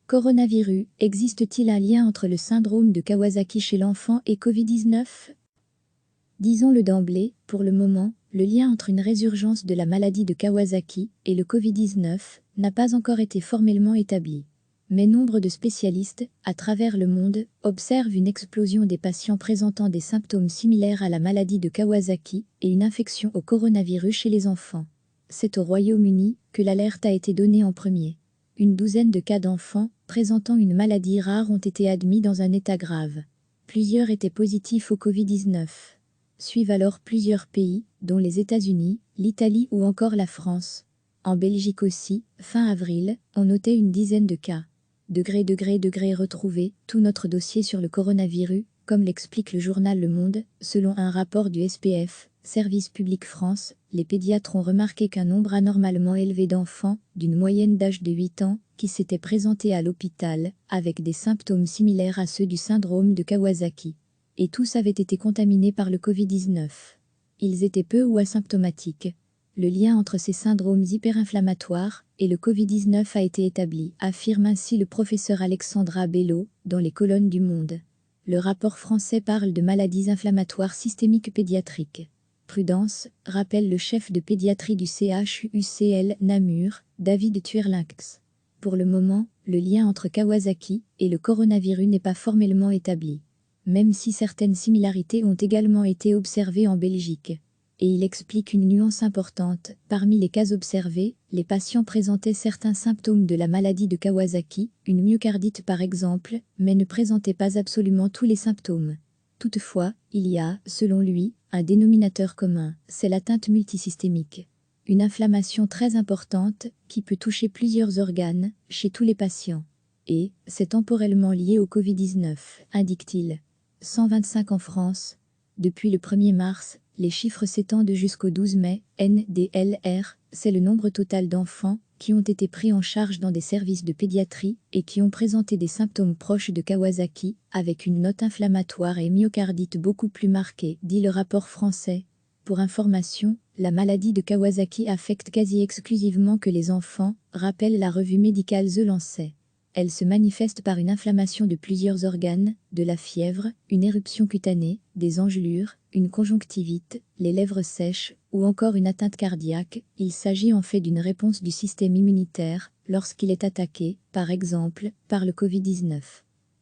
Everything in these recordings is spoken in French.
Coronavirus, existe-t-il un lien entre le syndrome de Kawasaki chez l'enfant et Covid-19? Disons-le d'emblée, pour le moment, le lien entre une résurgence de la maladie de Kawasaki et le Covid-19 n'a pas encore été formellement établi. Mais nombre de spécialistes, à travers le monde, observent une explosion des patients présentant des symptômes similaires à la maladie de Kawasaki et une infection au coronavirus chez les enfants. C'est au Royaume-Uni que l'alerte a été donnée en premier. Une douzaine de cas d'enfants présentant une maladie rare ont été admis dans un état grave. Plusieurs étaient positifs au Covid-19. Suivent alors plusieurs pays, dont les États-Unis, l'Italie ou encore la France. En Belgique aussi, fin avril, on notait une dizaine de cas. Retrouvé tout notre dossier sur le coronavirus, comme l'explique le journal Le Monde, selon un rapport du SPF, Service Public France, les pédiatres ont remarqué qu'un nombre anormalement élevé d'enfants, d'une moyenne d'âge de 8 ans, qui s'étaient présentés à l'hôpital, avec des symptômes similaires à ceux du syndrome de Kawasaki. Et tous avaient été contaminés par le Covid-19. Ils étaient peu ou asymptomatiques. Le lien entre ces syndromes hyperinflammatoires et le Covid-19 a été établi, affirme ainsi le professeur Alexandra Bello, dans les colonnes du Monde. Le rapport français parle de maladies inflammatoires systémiques pédiatriques. Prudence, rappelle le chef de pédiatrie du CHUCL Namur, David Tuerlinx. Pour le moment, le lien entre Kawasaki et le coronavirus n'est pas formellement établi. Même si certaines similarités ont également été observées en Belgique. Et il explique une nuance importante. Parmi les cas observés, les patients présentaient certains symptômes de la maladie de Kawasaki, une myocardite par exemple, mais ne présentaient pas absolument tous les symptômes. Toutefois, il y a, selon lui, un dénominateur commun, c'est l'atteinte multisystémique. Une inflammation très importante qui peut toucher plusieurs organes, chez tous les patients. Et, c'est temporellement lié au Covid-19, indique-t-il. 125 en France. Depuis le 1er mars, les chiffres s'étendent jusqu'au 12 mai, NDLR, c'est le nombre total d'enfants qui ont été pris en charge dans des services de pédiatrie et qui ont présenté des symptômes proches de Kawasaki, avec une note inflammatoire et myocardite beaucoup plus marquée, dit le rapport français. Pour information, la maladie de Kawasaki affecte quasi exclusivement que les enfants, rappelle la revue médicale The Lancet. Elle se manifeste par une inflammation de plusieurs organes, de la fièvre, une éruption cutanée, des engelures, une conjonctivite, les lèvres sèches, ou encore une atteinte cardiaque. Il s'agit en fait d'une réponse du système immunitaire, lorsqu'il est attaqué, par exemple, par le Covid-19.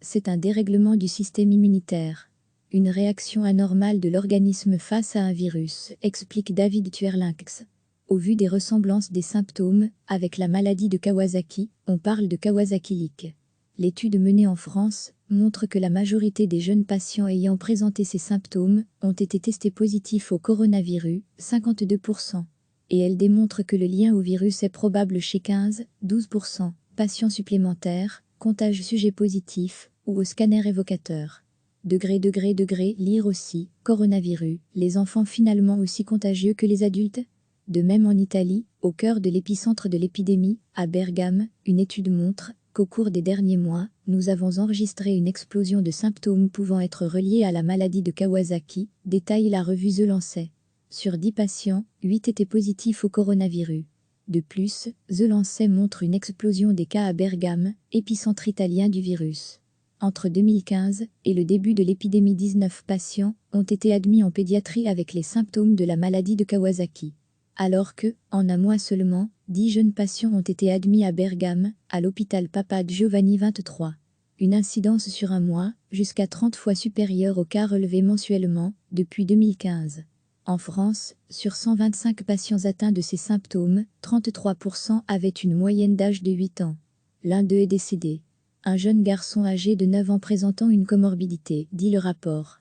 C'est un dérèglement du système immunitaire. Une réaction anormale de l'organisme face à un virus, explique David Tuerlinx. Au vu des ressemblances des symptômes avec la maladie de Kawasaki, on parle de Kawasaki-like. L'étude menée en France montre que la majorité des jeunes patients ayant présenté ces symptômes ont été testés positifs au coronavirus, 52%. Et elle démontre que le lien au virus est probable chez 15-12% patients supplémentaires, comptage sujet positif ou au scanner évocateur. Lire aussi, coronavirus, les enfants finalement aussi contagieux que les adultes? De même en Italie, au cœur de l'épicentre de l'épidémie, à Bergame, une étude montre qu'au cours des derniers mois, nous avons enregistré une explosion de symptômes pouvant être reliés à la maladie de Kawasaki, détaille la revue The Lancet. Sur 10 patients, 8 étaient positifs au coronavirus. De plus, The Lancet montre une explosion des cas à Bergame, épicentre italien du virus. Entre 2015 et le début de l'épidémie, 19 patients ont été admis en pédiatrie avec les symptômes de la maladie de Kawasaki. Alors que, en un mois seulement, 10 jeunes patients ont été admis à Bergame, à l'hôpital Papa Giovanni 23. Une incidence sur un mois, jusqu'à 30 fois supérieure aux cas relevés mensuellement, depuis 2015. En France, sur 125 patients atteints de ces symptômes, 33% avaient une moyenne d'âge de 8 ans. L'un d'eux est décédé. Un jeune garçon âgé de 9 ans présentant une comorbidité, dit le rapport.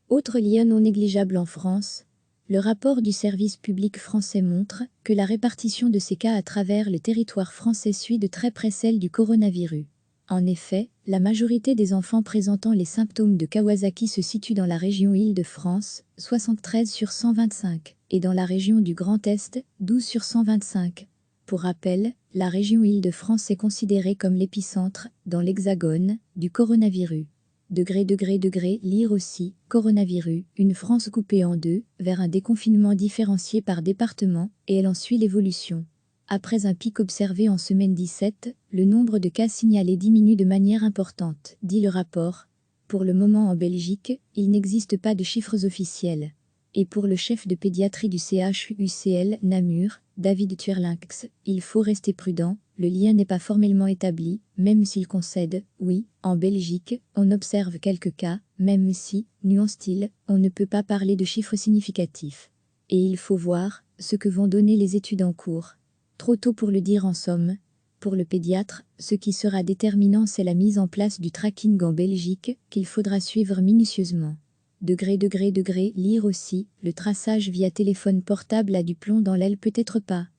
Autre lien non négligeable en France. Le rapport du service public français montre que la répartition de ces cas à travers le territoire français suit de très près celle du coronavirus. En effet, la majorité des enfants présentant les symptômes de Kawasaki se situe dans la région Île-de-France, 73 sur 125, et dans la région du Grand Est, 12 sur 125. Pour rappel, la région Île-de-France est considérée comme l'épicentre, dans l'Hexagone, du coronavirus. Lire aussi, coronavirus, une France coupée en deux, vers un déconfinement différencié par département, et elle en suit l'évolution. Après un pic observé en semaine 17, Le nombre de cas signalés diminue de manière importante, dit le rapport. Pour le moment en Belgique, il n'existe pas de chiffres officiels. Et pour le chef de pédiatrie du CHUCL Namur, David Tuerlinx, il faut rester prudent, le lien n'est pas formellement établi, même s'il concède, oui, en Belgique, on observe quelques cas, même si, nuance-t-il, on ne peut pas parler de chiffres significatifs. Et il faut voir ce que vont donner les études en cours. Trop tôt pour le dire en somme. Pour le pédiatre, ce qui sera déterminant, c'est la mise en place du tracking en Belgique, qu'il faudra suivre minutieusement. Lire aussi, le traçage via téléphone portable a du plomb dans l'aile, peut-être pas.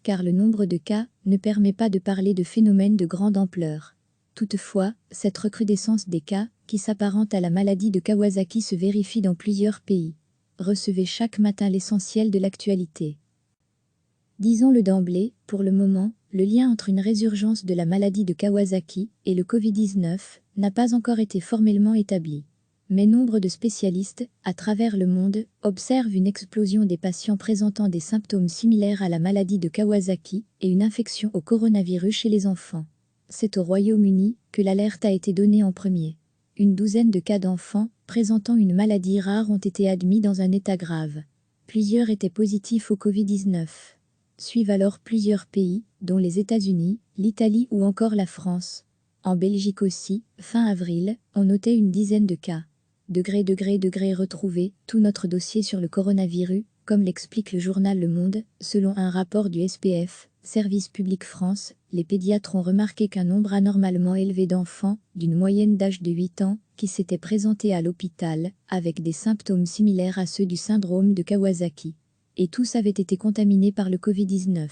Car le nombre de cas ne permet pas de parler de phénomènes de grande ampleur. Toutefois, cette recrudescence des cas, qui s'apparente à la maladie de Kawasaki, se vérifie dans plusieurs pays. Recevez chaque matin l'essentiel de l'actualité. Disons-le d'emblée, pour le moment, le lien entre une résurgence de la maladie de Kawasaki et le Covid-19 n'a pas encore été formellement établi. Mais nombre de spécialistes, à travers le monde, observent une explosion des patients présentant des symptômes similaires à la maladie de Kawasaki et une infection au coronavirus chez les enfants. C'est au Royaume-Uni que l'alerte a été donnée en premier. Une douzaine de cas d'enfants présentant une maladie rare ont été admis dans un état grave. Plusieurs étaient positifs au Covid-19. Suivent alors plusieurs pays, dont les États-Unis, l'Italie ou encore la France. En Belgique aussi, fin avril, on notait une dizaine de cas. Retrouver tout notre dossier sur le coronavirus, comme l'explique le journal Le Monde, selon un rapport du SPF, Service Public France, les pédiatres ont remarqué qu'un nombre anormalement élevé d'enfants, d'une moyenne d'âge de 8 ans, qui s'étaient présentés à l'hôpital, avec des symptômes similaires à ceux du syndrome de Kawasaki. Et tous avaient été contaminés par le Covid-19.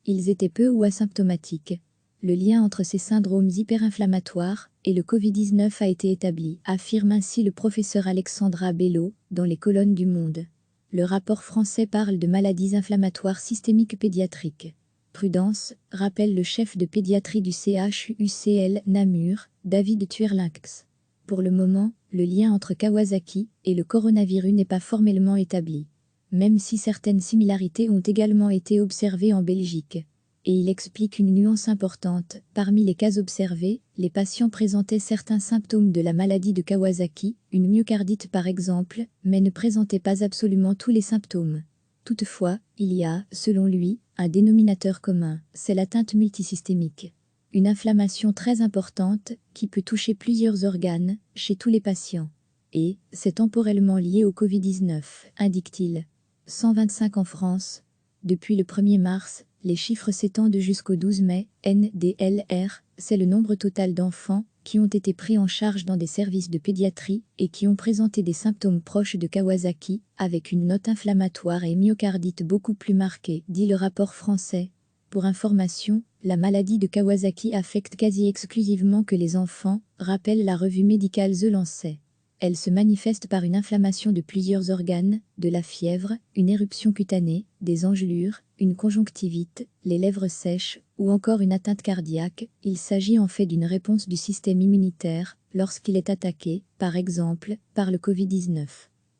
Ils étaient peu ou asymptomatiques. Le lien entre ces syndromes hyperinflammatoires et le Covid-19 a été établi, affirme ainsi le professeur Alexandra Bello, dans les colonnes du Monde. Le rapport français parle de maladies inflammatoires systémiques pédiatriques. Prudence, rappelle le chef de pédiatrie du CHUCL Namur, David Tuerlinx. Pour le moment, le lien entre Kawasaki et le coronavirus n'est pas formellement établi. Même si certaines similarités ont également été observées en Belgique. Et il explique une nuance importante. Parmi les cas observés, les patients présentaient certains symptômes de la maladie de Kawasaki, une myocardite par exemple, mais ne présentaient pas absolument tous les symptômes. Toutefois, il y a, selon lui, un dénominateur commun, c'est l'atteinte multisystémique. Une inflammation très importante, qui peut toucher plusieurs organes, chez tous les patients. Et, c'est temporellement lié au Covid-19, indique-t-il. 125 en France. Depuis le 1er mars, les chiffres s'étendent jusqu'au 12 mai, NDLR, c'est le nombre total d'enfants qui ont été pris en charge dans des services de pédiatrie et qui ont présenté des symptômes proches de Kawasaki, avec une note inflammatoire et myocardite beaucoup plus marquée, dit le rapport français. Pour information, la maladie de Kawasaki affecte quasi exclusivement que les enfants, rappelle la revue médicale The Lancet. Elle se manifeste par une inflammation de plusieurs organes, de la fièvre, une éruption cutanée, des engelures, une conjonctivite, les lèvres sèches, ou encore une atteinte cardiaque. Il s'agit en fait d'une réponse du système immunitaire, lorsqu'il est attaqué, par exemple, par le Covid-19.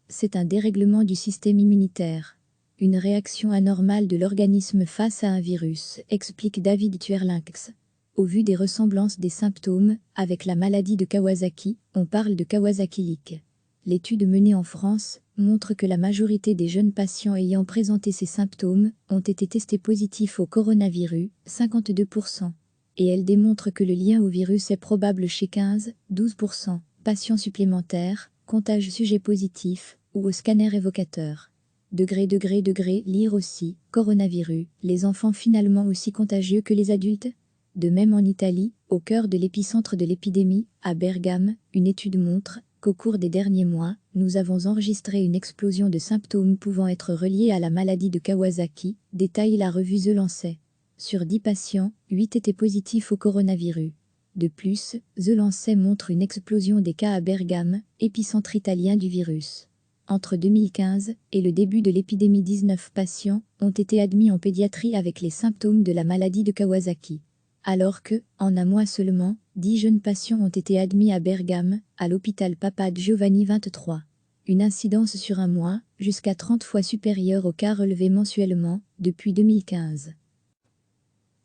C'est un dérèglement du système immunitaire. Une réaction anormale de l'organisme face à un virus, explique David Tuerlinx. Au vu des ressemblances des symptômes, avec la maladie de Kawasaki, on parle de Kawasaki-like. L'étude menée en France montre que la majorité des jeunes patients ayant présenté ces symptômes ont été testés positifs au coronavirus, 52%. Et elle démontre que le lien au virus est probable chez 15-12%, patients supplémentaires, comptage sujet positif, ou au scanner évocateur. Lire aussi, coronavirus, les enfants finalement aussi contagieux que les adultes? De même en Italie, au cœur de l'épicentre de l'épidémie, à Bergame, une étude montre qu'au cours des derniers mois, nous avons enregistré une explosion de symptômes pouvant être reliés à la maladie de Kawasaki, détaille la revue The Lancet. Sur 10 patients, 8 étaient positifs au coronavirus. De plus, The Lancet montre une explosion des cas à Bergame, épicentre italien du virus. Entre 2015 et le début de l'épidémie, 19 patients ont été admis en pédiatrie avec les symptômes de la maladie de Kawasaki. Alors que, en un mois seulement, 10 jeunes patients ont été admis à Bergame, à l'hôpital Papa Giovanni 23. Une incidence sur un mois, jusqu'à 30 fois supérieure aux cas relevés mensuellement, depuis 2015.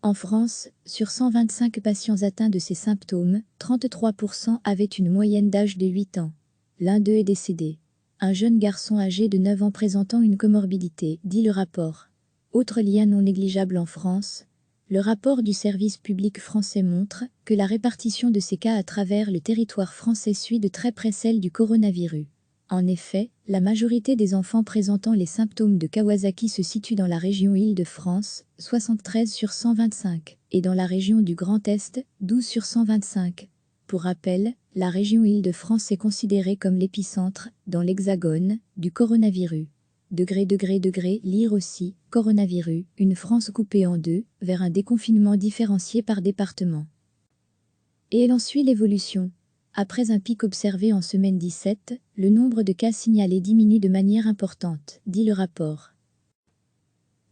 En France, sur 125 patients atteints de ces symptômes, 33% avaient une moyenne d'âge de 8 ans. L'un d'eux est décédé. Un jeune garçon âgé de 9 ans présentant une comorbidité, dit le rapport. Autre lien non négligeable en France, le rapport du service public français montre que la répartition de ces cas à travers le territoire français suit de très près celle du coronavirus. En effet, la majorité des enfants présentant les symptômes de Kawasaki se situe dans la région Île-de-France, 73 sur 125, et dans la région du Grand Est, 12 sur 125. Pour rappel, la région Île-de-France est considérée comme l'épicentre, dans l'Hexagone, du coronavirus. Lire aussi, coronavirus, une France coupée en deux, vers un déconfinement différencié par département. Et elle en suit l'évolution. Après un pic observé en semaine 17, le nombre de cas signalés diminue de manière importante, dit le rapport.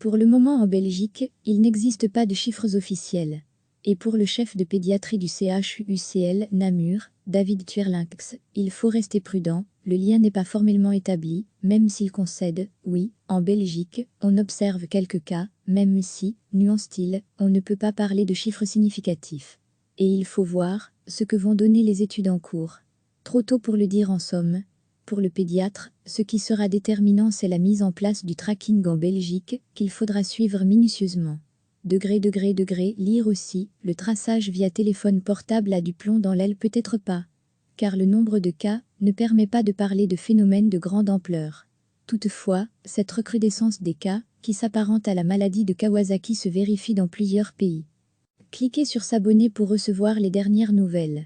Pour le moment en Belgique, il n'existe pas de chiffres officiels. Et pour le chef de pédiatrie du CHUCL Namur, David Tuerlinx, il faut rester prudent, le lien n'est pas formellement établi, même s'il concède, oui, en Belgique, on observe quelques cas, même si, nuance-t-il, on ne peut pas parler de chiffres significatifs. Et il faut voir ce que vont donner les études en cours. Trop tôt pour le dire en somme. Pour le pédiatre, ce qui sera déterminant, c'est la mise en place du tracking en Belgique, qu'il faudra suivre minutieusement. Lire aussi, le traçage via téléphone portable a du plomb dans l'aile, peut-être pas. Car le nombre de cas ne permet pas de parler de phénomènes de grande ampleur. Toutefois, cette recrudescence des cas, qui s'apparente à la maladie de Kawasaki, se vérifie dans plusieurs pays. Cliquez sur s'abonner pour recevoir les dernières nouvelles.